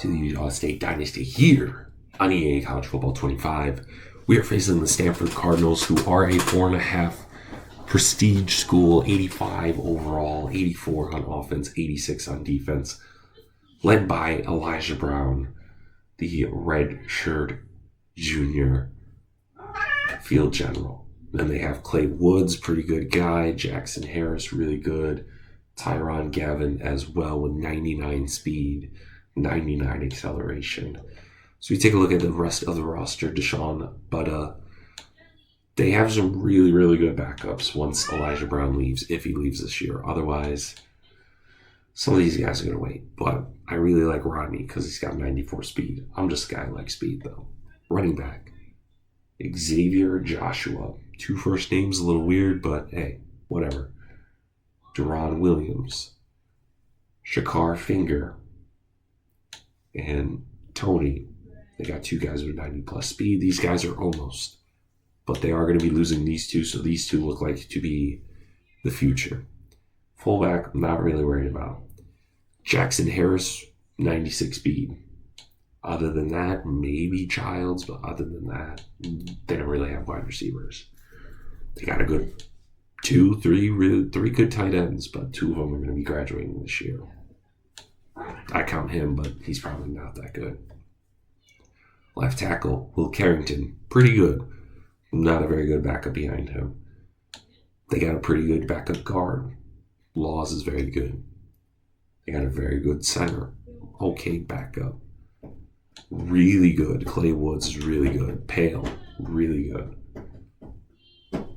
to the Utah State Dynasty here on EA College Football 25. We are facing the Stanford Cardinals, who are a 4.5 prestige school, 85 overall, 84 on offense, 86 on defense, led by Elijah Brown, the redshirt junior field general. Then they have Clay Woods, pretty good guy, Jackson Harris, really good, Tyron Gavin as well with 99 speed, 99 acceleration. So we take a look at the rest of the roster. Deshaun Butta. They have some really, really good backups once Elijah Brown leaves, if he leaves this year. Otherwise, some of these guys are going to wait. But I really like Rodney because he's got 94 speed. I'm just a guy who likes speed, though. Running back. Xavier Joshua. 2 first names, a little weird, but hey, whatever. Deron Williams. Shakar Finger. And Tony. They got 2 guys with 90-plus speed. These guys are almost. But they are going to be losing these 2, so these 2 look like to be the future. Fullback, I'm not really worried about. Jackson Harris, 96 speed. Other than that, maybe Childs, but other than that, they don't really have wide receivers. They got a good 3 good tight ends, but 2 of them are going to be graduating this year. I count him, but he's probably not that good. Left tackle, Will Carrington, pretty good. Not a very good backup behind him. They got a pretty good backup guard. Laws is very good. They got a very good center. Okay backup. Really good. Clay Woods is really good. Pale, really good.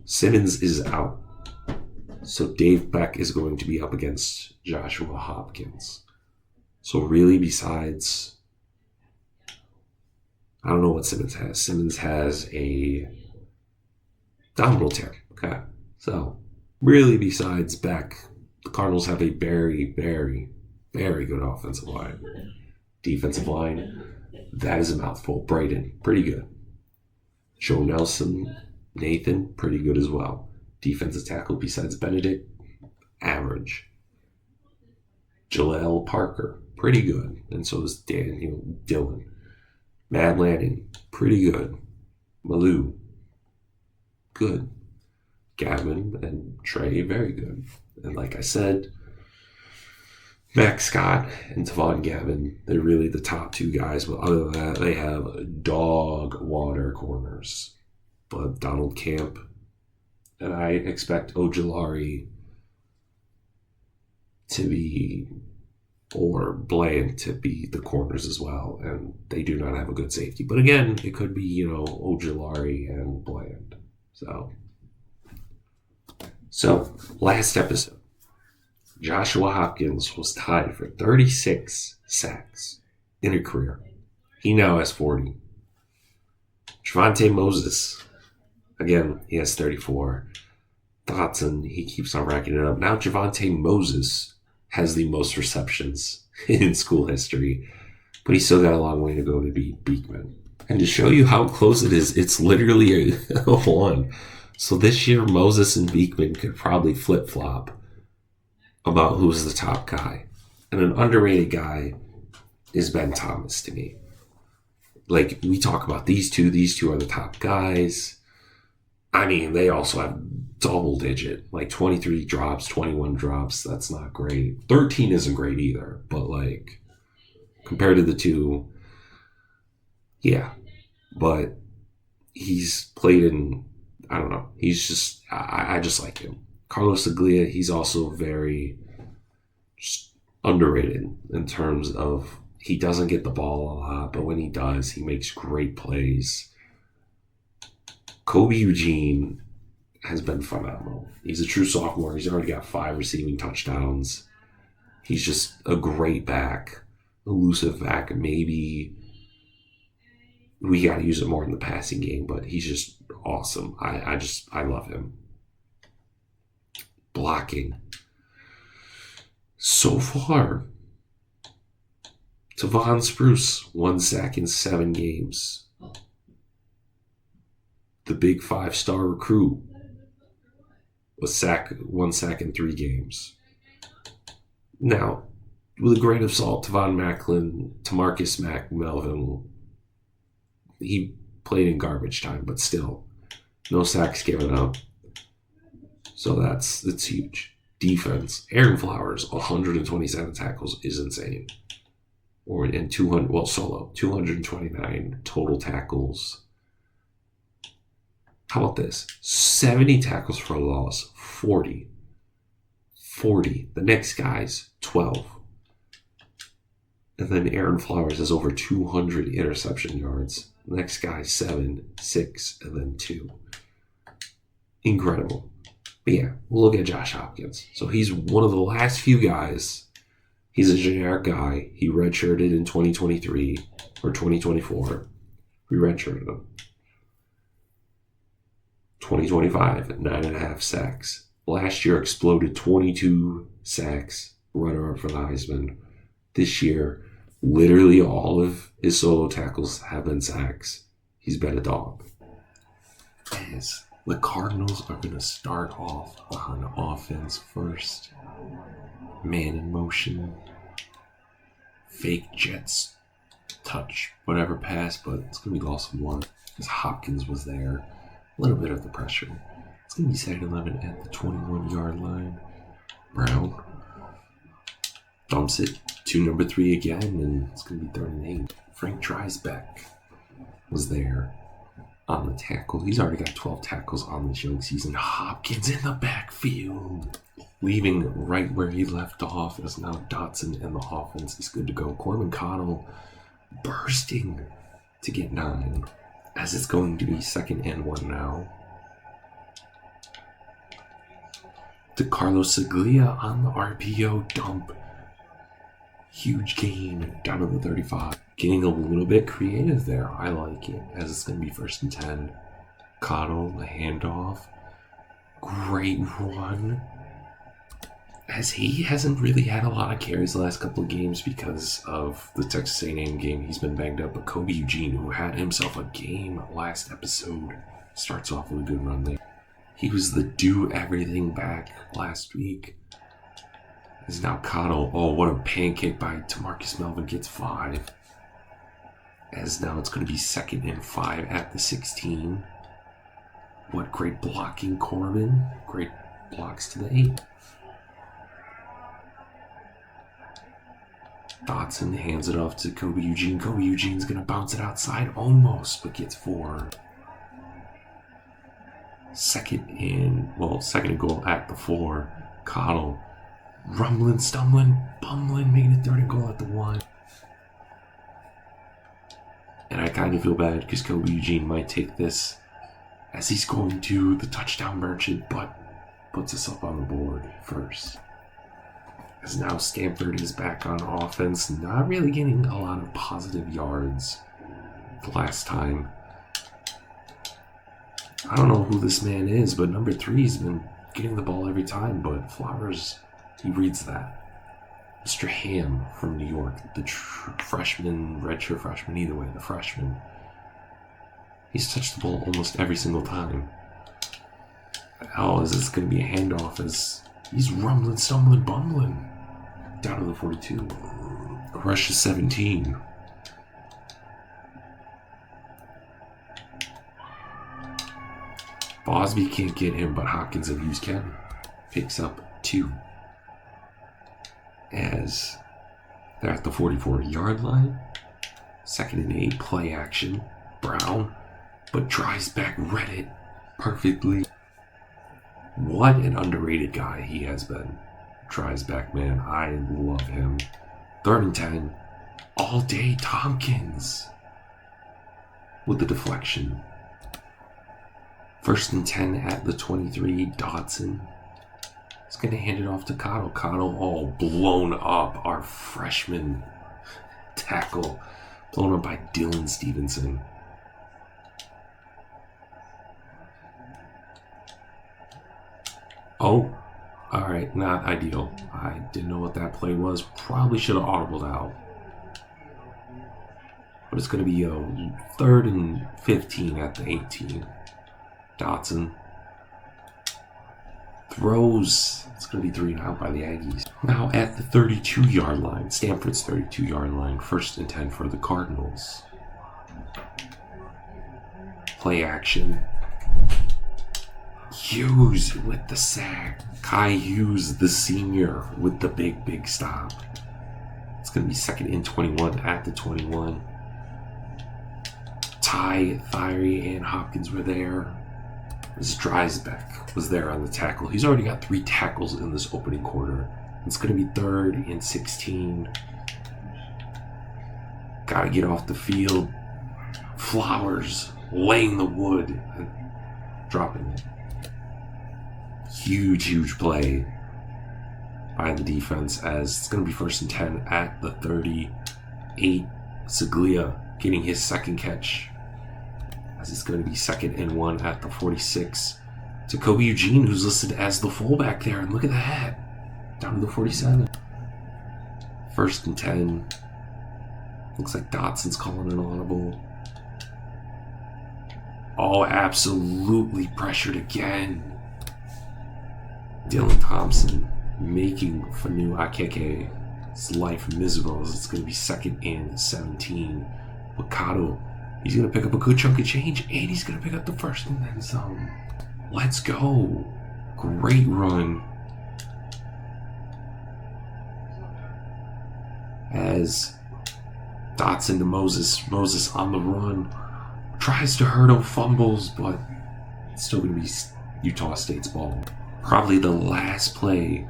Simmons is out. So Dave Beck is going to be up against Joshua Hopkins. So really, besides, I don't know what Simmons has. Simmons has a abdominal tear. Okay. So really, besides Beck, the Cardinals have a very, very, very good offensive line. Defensive line, that is a mouthful. Braden, pretty good. Joe Nelson, Nathan, pretty good as well. Defensive tackle, besides Benedict, average. Jaleel Parker, pretty good. And so is Daniel Dillon. Matt Lanning, pretty good. Malou, good. Gavin and Trey, very good. And like I said, Max Scott and Tavon Gavin, they're really the top 2 guys. But other than that, they have dog water corners. But Donald Camp, and I expect Ojulari to be, or Bland to be the corners as well. And they do not have a good safety. But again, it could be, Ojulari and Bland. So, last episode, Joshua Hopkins was tied for 36 sacks in a career. He now has 40. Javonte Moses, again, he has 34. Dotson, he keeps on racking it up. Now Javonte Moses has the most receptions in school history, but he's still got a long way to go to beat Beekman. And to show you how close it is, it's literally a 1. So this year, Moses and Beekman could probably flip-flop about who's the top guy. And an underrated guy is Ben Thomas to me. Like, we talk about these two are the top guys. I mean, they also have double-digit, like 23 drops, 21 drops. That's not great. 13 isn't great either, but, like, compared to the 2, yeah. But he's played in, I don't know. He's just, I just like him. Carlos Aglia, he's also very just underrated in terms of he doesn't get the ball a lot, but when he does, he makes great plays. Kobe Eugene has been phenomenal. He's a true sophomore. He's already got 5 receiving touchdowns. He's just a great back, elusive back. Maybe we got to use it more in the passing game, but he's just awesome. I love him. Blocking. So far, Tavon Spruce, 1 sack in 7 games. The big 5-star recruit was 1 sack in 3 games. Now, with a grain of salt, Tavon Macklin, Tamarcus Melvin, he played in garbage time, but still, no sacks given up. So that's huge. Defense, Aaron Flowers, 127 tackles is insane. Or in 200, solo, 229 total tackles. How about this? 70 tackles for a loss, 40. The next guy's 12. And then Aaron Flowers has over 200 interception yards. The next guy, 7, 6, and then 2. Incredible. But yeah, we'll look at Josh Hopkins. So he's one of the last few guys. He's a generic guy. He redshirted in 2023 or 2024. We redshirted him. 2025, 9.5 sacks. Last year exploded 22 sacks, runner-up for the Heisman. This year, literally all of his solo tackles have been sacks. He's been a dog. Yes. The Cardinals are going to start off on offense first. Man in motion. Fake Jets touch. Whatever pass, but it's going to be loss of one. Because Hopkins was there. A little bit of the pressure. It's going to be second 11 at the 21-yard line. Brown dumps it to number 3 again, and it's going to be 3rd and 8. Frank Dreisbeck was there on the tackle. He's already got 12 tackles on this young season. Hopkins in the backfield. Leaving right where he left off as now Dotson and the offense is good to go. Corbin Connell bursting to get 9 as it's going to be 2nd and 1 now. To Carlos Seglia on the RPO dump. Huge gain down to the 35. Getting a little bit creative there. I like it as it's going to be 1st and 10. Connell, the handoff. Great run. As he hasn't really had a lot of carries the last couple of games because of the Texas A&M game. He's been banged up. But Kobe Eugene, who had himself a game last episode, starts off with a good run there. He was the do-everything back last week. Is now Connell. Oh, what a pancake by Tamarcus Melvin gets 5. As now it's going to be 2nd and 5 at the 16. What great blocking, Corbin. Great blocks to the 8. Dotson hands it off to Kobe Eugene. Kobe Eugene's going to bounce it outside almost, but gets 4. Second and goal at the 4. Connell. Rumbling, stumbling, bumbling, making it 3rd and goal at the 1. And I kind of feel bad because Kobe Eugene might take this as he's going to the touchdown merchant, but puts us up on the board first. As now Stanford is back on offense, not really getting a lot of positive yards the last time. I don't know who this man is, but number 3's been getting the ball every time, but Flowers, he reads that. Mr. Ham from New York, the freshman, redshirt freshman, either way, the freshman. He's touched the ball almost every single time. How is this going to be a handoff as he's rumbling, stumbling, bumbling down to the 42. Rush to 17. Bosby can't get him, but Hopkins and Hughes can. Picks up 2. As they're at the 44-yard line. 2nd and 8, play action. Brown, but Dreisbeck read it perfectly. What an underrated guy he has been. Dreisbeck, man, I love him. 3rd and 10, all day Tompkins with the deflection. 1st and 10 at the 23, Dotson. He's going to hand it off to Cottle. Cottle all blown up. Our freshman tackle blown up by Dylan Stevenson. Oh, all right, not ideal. I didn't know what that play was. Probably should have audibled out. But it's going to be a 3rd and 15 at the 18. Dotson throws. It's going to be 3 and out by the Aggies. Now at the 32-yard line, Stanford's 32-yard line, 1st and 10 for the Cardinals. Play action. Hughes with the sack. Kai Hughes, the senior, with the big stop. It's going to be 2nd and 21 at the 21. Ty, Thyre, and Hopkins were there. This Dreisbeck was there on the tackle. He's already got 3 tackles in this opening quarter. It's going to be 3rd and 16. Got to get off the field. Flowers laying the wood and dropping it. Huge play by the defense as it's going to be 1st and 10 at the 38. Seglia getting his 2nd catch as it's going to be 2nd and 1 at the 46. Jacoby Eugene, who's listed as the fullback there, and look at that, down to the 47. 1st and 10. Looks like Dotson's calling an audible. Oh, absolutely pressured again. Dylan Thompson making Fanu Akeke's life miserable as it's going to be 2nd and 17. Wakado, he's going to pick up a good chunk of change, and he's going to pick up the 1st and then some. Let's go. Great run. As Dotson to Moses. Moses on the run. Tries to hurdle, fumbles, but it's still going to be Utah State's ball. Probably the last play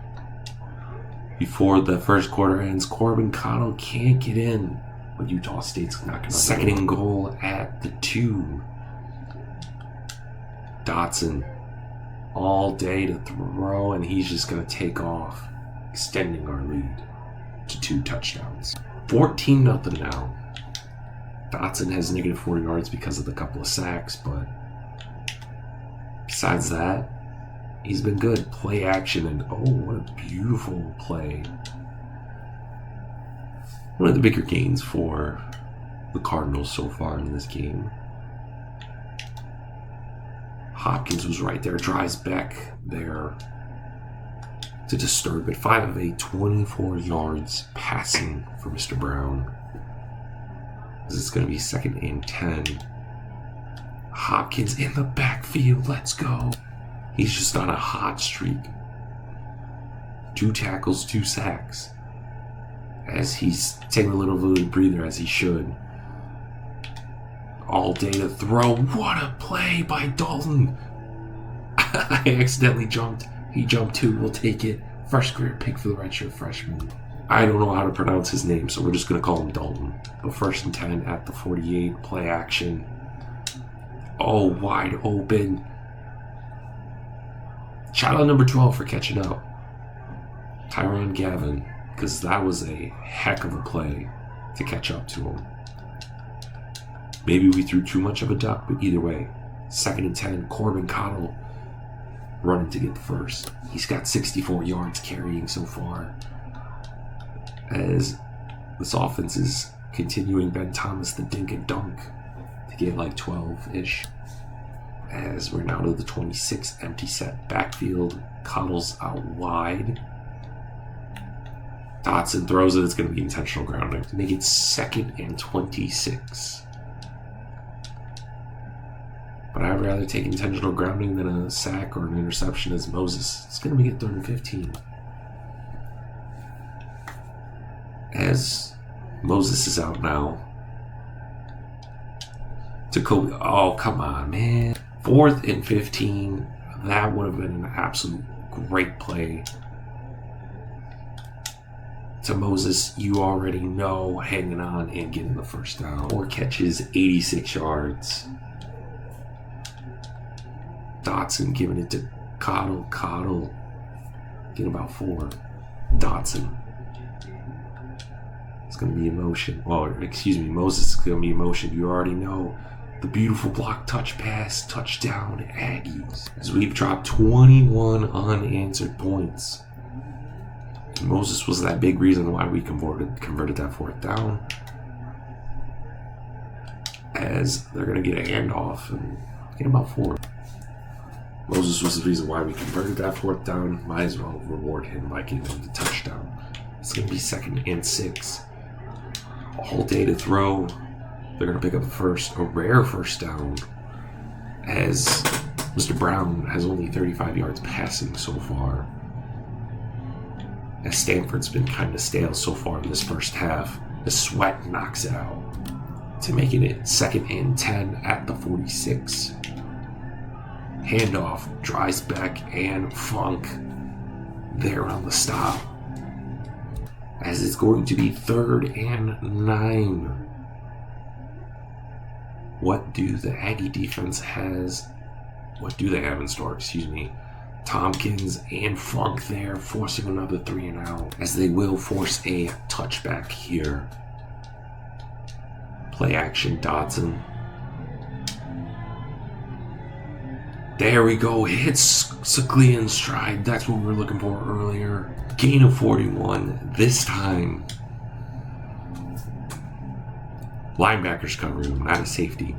before the 1st quarter ends. Corbin Cottle can't get in, but Utah State's not going to. 2nd and goal at the 2. Dotson all day to throw, and he's just going to take off, extending our lead to 2 touchdowns. 14-0 now. Dotson has negative 4 yards because of the couple of sacks, but besides that, he's been good. Play action, and oh, what a beautiful play. One of the bigger gains for the Cardinals so far in this game. Hopkins was right there, drives back there to disturb it. 5 of 8, 24 yards passing for Mr. Brown. This is going to be 2nd and 10. Hopkins in the backfield, let's go. He's just on a hot streak. 2 tackles, 2 sacks. As he's taking a little breather, as he should. All day to throw. What a play by Dalton. I accidentally jumped. He jumped too. We'll take it. First career pick for the redshirt freshman. I don't know how to pronounce his name, so we're just going to call him Dalton. But 1st and 10 at the 48. Play action. Oh, wide open. Shout out number 12 for catching up. Tyron Gavin, because that was a heck of a play to catch up to him. Maybe we threw too much of a duck, but either way. 2nd and 10, Corbin Cottle running to get the 1st. He's got 64 yards carrying so far. As this offense is continuing Ben Thomas the dink and dunk to get like 12-ish. As we're now to the 26, empty set backfield. Cottle's out wide. Dotson throws it. It's going to be intentional grounding to make it 2nd and 26. But I'd rather take intentional grounding than a sack or an interception as Moses. It's going to make it 3rd and 15. As Moses is out now. Jacoby, oh, come on, man. 4th and 15. That would have been an absolute great play. To Moses, you already know, hanging on and getting the 1st down. 4 catches, 86 yards. Dotson giving it to Cottle. Cottle getting about 4. Dotson. It's going to be emotion. Moses is going to be emotion. You already know. The beautiful block touch pass, touchdown, Aggies. As we've dropped 21 unanswered points. And Moses was that big reason why we converted that 4th down. As they're going to get a handoff and get about 4. Moses was the reason why we converted that fourth down. Might as well reward him by giving him the touchdown. It's going to be 2nd and 6. All day to throw. They're going to pick up a rare first down, as Mr. Brown has only 35 yards passing so far. As Stanford's been kind of stale so far in this first half. The Sweat knocks it out to making it 2nd and 10 at the 46. Handoff, Dreisbeck and Funk there on the stop. As it's going to be 3rd and 9. What do the Aggie defense has? What do they have in store? Excuse me. Tompkins and Funk there, forcing another 3 and out, as they will force a touchback here. Play action, Dotson. There we go, hits Sackley in stride. That's what we were looking for earlier. Gain of 41, this time. Linebackers cover him, not a safety.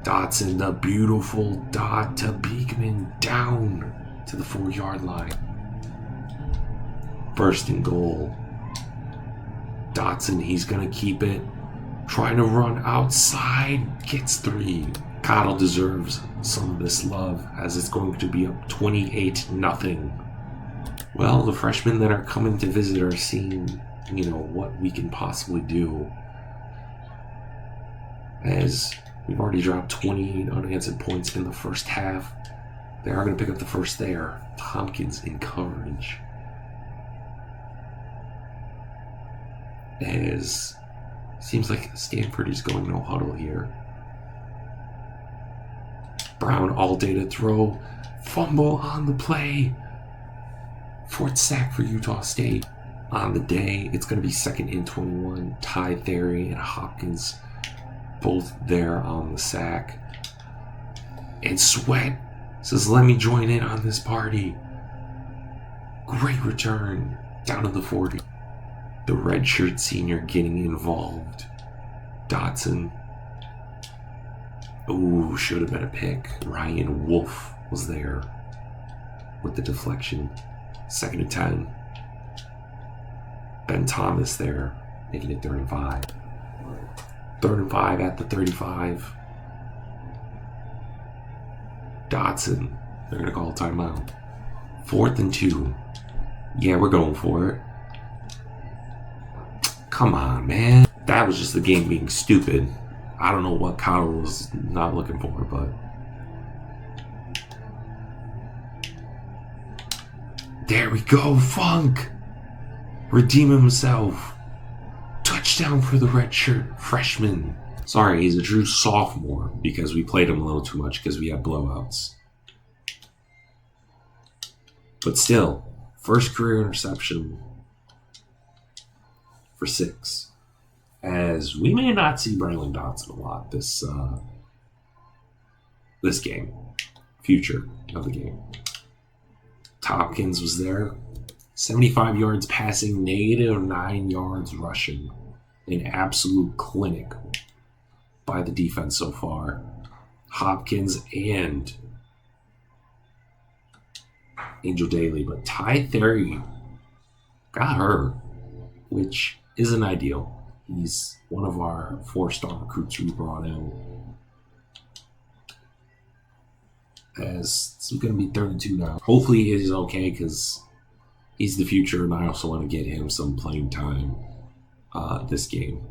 Dotson, the beautiful dot to Beekman, down to the 4-yard line. 1st and goal. Dotson, he's going to keep it. Trying to run outside, gets 3. Cottle deserves some of this love, as it's going to be up 28-0. Well, the freshmen that are coming to visit are seeing, what we can possibly do. As we've already dropped 28 unanswered points in the first half. They are going to pick up the first there. Tompkins in coverage. As seems like Stanford is going no huddle here. Brown all day to throw. Fumble on the play. 4th sack for Utah State. On the day, it's going to be 2nd and 21. Ty Theory and Hopkins both there on the sack. And Sweat says, let me join in on this party. Great return down to the 40. The redshirt senior getting involved. Dotson. Ooh, should have been a pick. Ryan Wolf was there with the deflection. 2nd and 10. Ben Thomas there, making it 3rd and 5. 3rd and 5 at the 35. Dotson, they're going to call a timeout. 4th and 2. Yeah, we're going for it. Come on, man. That was just the game being stupid. I don't know what Cottle was not looking for, but... There we go, Funk! Redeem himself. Touchdown for the redshirt freshman. Sorry, he's a true sophomore because we played him a little too much because we had blowouts. But still, first career interception for 6. As we may not see Braylon Dotson a lot this game. Future of the game. Tompkins was there. 75 yards passing, -9 yards rushing. An absolute clinic by the defense so far. Hopkins and Angel Daly, but Ty Theory got hurt, which isn't ideal. He's one of our 4-star recruits we brought in. As it's going to be 32 now. Hopefully he's okay because he's the future, and I also want to get him some playing time this game.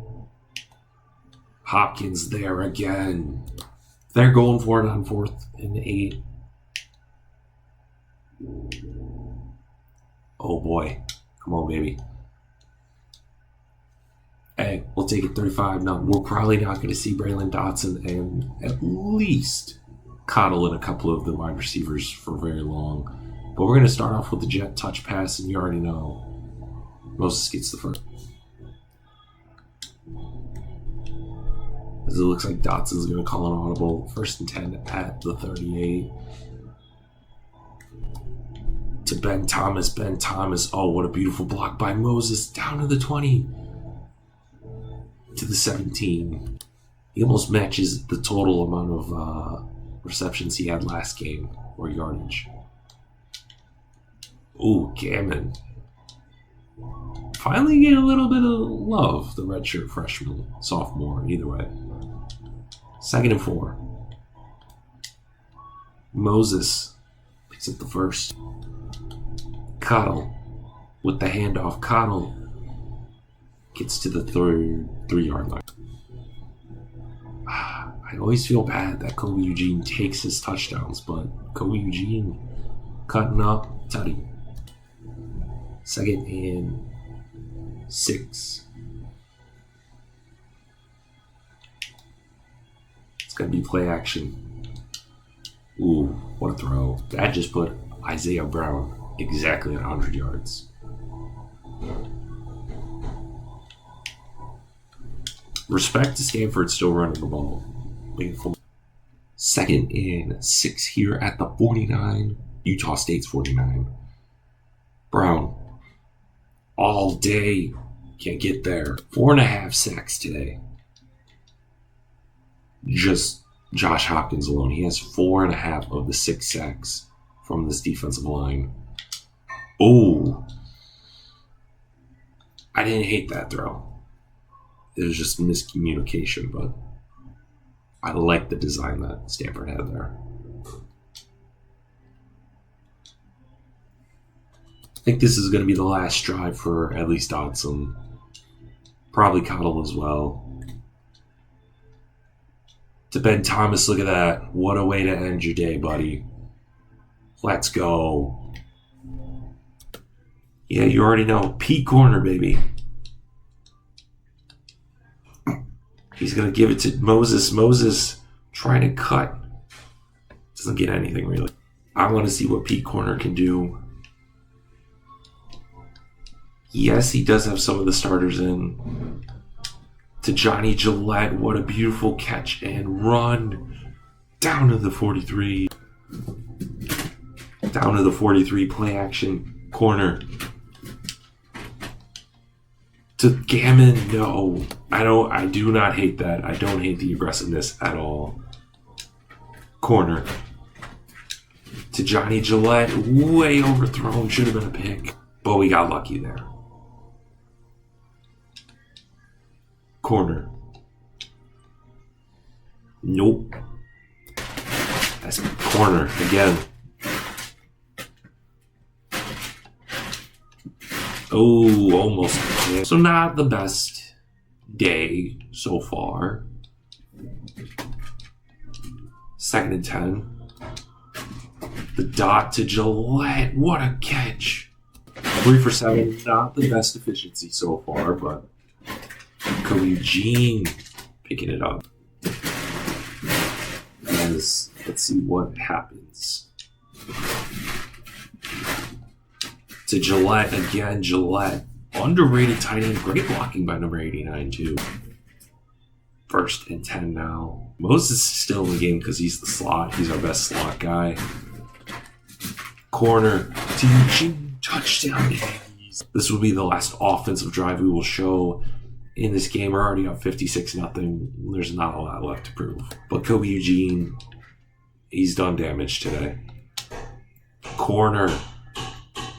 Hopkins there again. They're going for it on 4th and 8. Oh boy. Come on, baby. Hey, we'll take it 35. Now, we're probably not going to see Braylon Dotson and at least Cottle and a couple of the wide receivers for very long. But we're going to start off with the jet touch pass, and you already know Moses gets the first. As it looks like Dotson's going to call an audible. 1st and 10 at the 38. To Ben Thomas. Ben Thomas. Oh, what a beautiful block by Moses. Down to the 20. To the 17. He almost matches the total amount of receptions he had last game or yardage. Ooh, Gammon. Finally get a little bit of love, the redshirt freshman, sophomore, either way. 2nd and 4. Moses picks up the first. Cottle with the handoff. Cottle gets to the 3-yard line. I always feel bad that Kobe Eugene takes his touchdowns, but Kobe Eugene cutting up, tutty. 2nd and 6. It's going to be play action. Ooh, what a throw. That just put Isaiah Brown exactly at 100 yards. Respect to Stanford still running the ball. 2nd and 6 here at the 49. Utah State's 49. Brown. All day. Can't get there. 4.5 sacks today. Just Josh Hopkins alone. He has 4.5 of the 6 sacks from this defensive line. Oh. I didn't hate that throw. It was just miscommunication, but I like the design that Stanford had there. I think this is going to be the last drive for at least Dodson. Probably Cottle as well. To Ben Thomas, look at that. What a way to end your day, buddy. Let's go. Yeah, you already know. Peak corner, baby. He's going to give it to Moses. Moses trying to cut. Doesn't get anything, really. I want to see what Pete Corner can do. Yes, he does have some of the starters in. To Johnny Gillette. What a beautiful catch and run. Down to the 43. Down to the 43. Play action. Corner. To Gammon. No. I do not hate that. I don't hate the aggressiveness at all. Corner. To Johnny Gillette. Way overthrown. Should have been a pick. But we got lucky there. Corner. Nope. That's corner again. Oh, almost. So not the best day so far. 2nd and 10. The dot to Gillette. What a catch. 3 for 7. Not the best efficiency so far, but Kobe Eugene picking it up. Let's see what happens. To Gillette again. Gillette. Underrated tight end. Great blocking by number 89 too. 1st and 10 now. Moses is still in the game because he's the slot. He's our best slot guy. Corner to Eugene. Touchdown. This will be the last offensive drive we will show in this game. We're already up 56-0. There's not a lot left to prove. But Kobe Eugene, he's done damage today. Corner.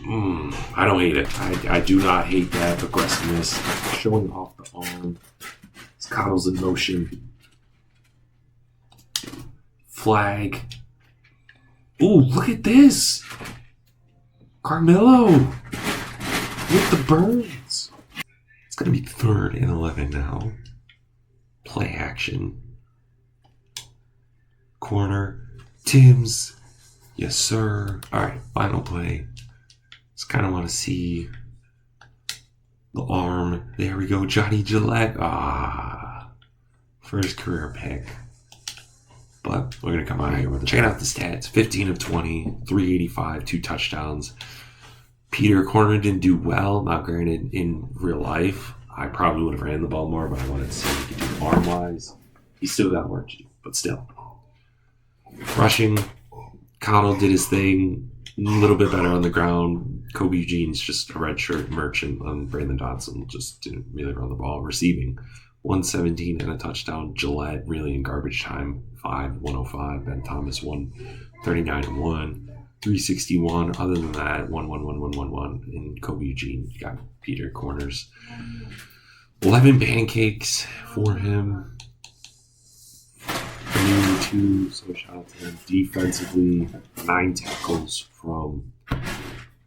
I don't hate it. I do not hate that aggressiveness. Showing off the arm. Cottle's in motion. Flag. Ooh, look at this. Carmelo with the burns. It's going to be 3rd and 11 now. Play action. Corner. Timms. Yes, sir. All right, final play. Just kind of want to see the arm. There we go. Johnny Gillette. First career pick. But we're going to come out here with it. Check out the stats. 15 of 20, 385, 2 touchdowns. Peter Corner didn't do well. Now, granted, in real life, I probably would have ran the ball more, but I wanted to see what he could do arm-wise. He still got work to do, but still. Rushing. Cottle did his thing. A little bit better on the ground. Kobe Eugene's just a redshirt merchant on Brandon Dodson. Just didn't really run the ball. Receiving. 117 and a touchdown. Gillette really in garbage time. 105. Ben Thomas 139 and 1. 361. Other than that, 1. And Kobe Eugene got Peter corners. 11 pancakes for him. 2, so shout out to him. Defensively, 9 tackles from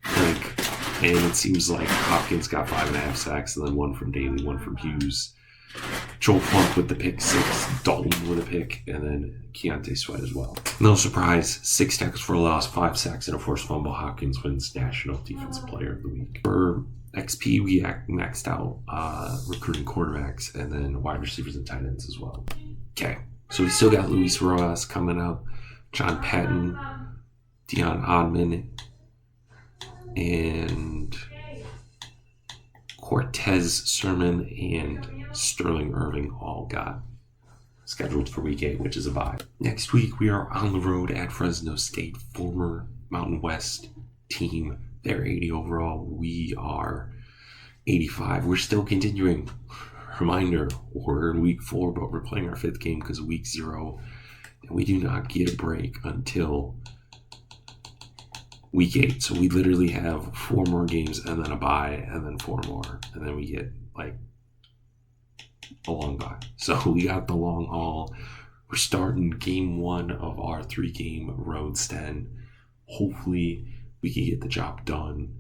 Frank. And it seems like Hopkins got 5.5 sacks, and then 1 from Daly, 1 from Hughes. Joel Funk with the pick 6, Dalton with a pick, and then Keontae Sweat as well. No surprise, 6 tackles for a loss, 5 sacks, and a forced fumble. Hopkins wins National Defensive Player of the Week. For XP, we maxed out recruiting quarterbacks and then wide receivers and tight ends as well. Okay, so we still got Luis Rojas coming up, John Patton, Dion Odman, and Cortez Sermon and Sterling Irving all got scheduled for week 8, which is a bye. Next week, we are on the road at Fresno State, former Mountain West team. They're 80 overall. We are 85. We're still continuing. Reminder, we're in week 4, but we're playing our 5th game because of week 0. And we do not get a break until week 8. So we literally have 4 more games and then a bye and then 4 more. And then we get like a long bye. So we got the long haul. We're starting game 1 of our 3-game road stand. Hopefully we can get the job done.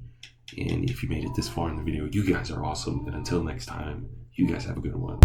And if you made it this far in the video, you guys are awesome. And until next time, you guys have a good one.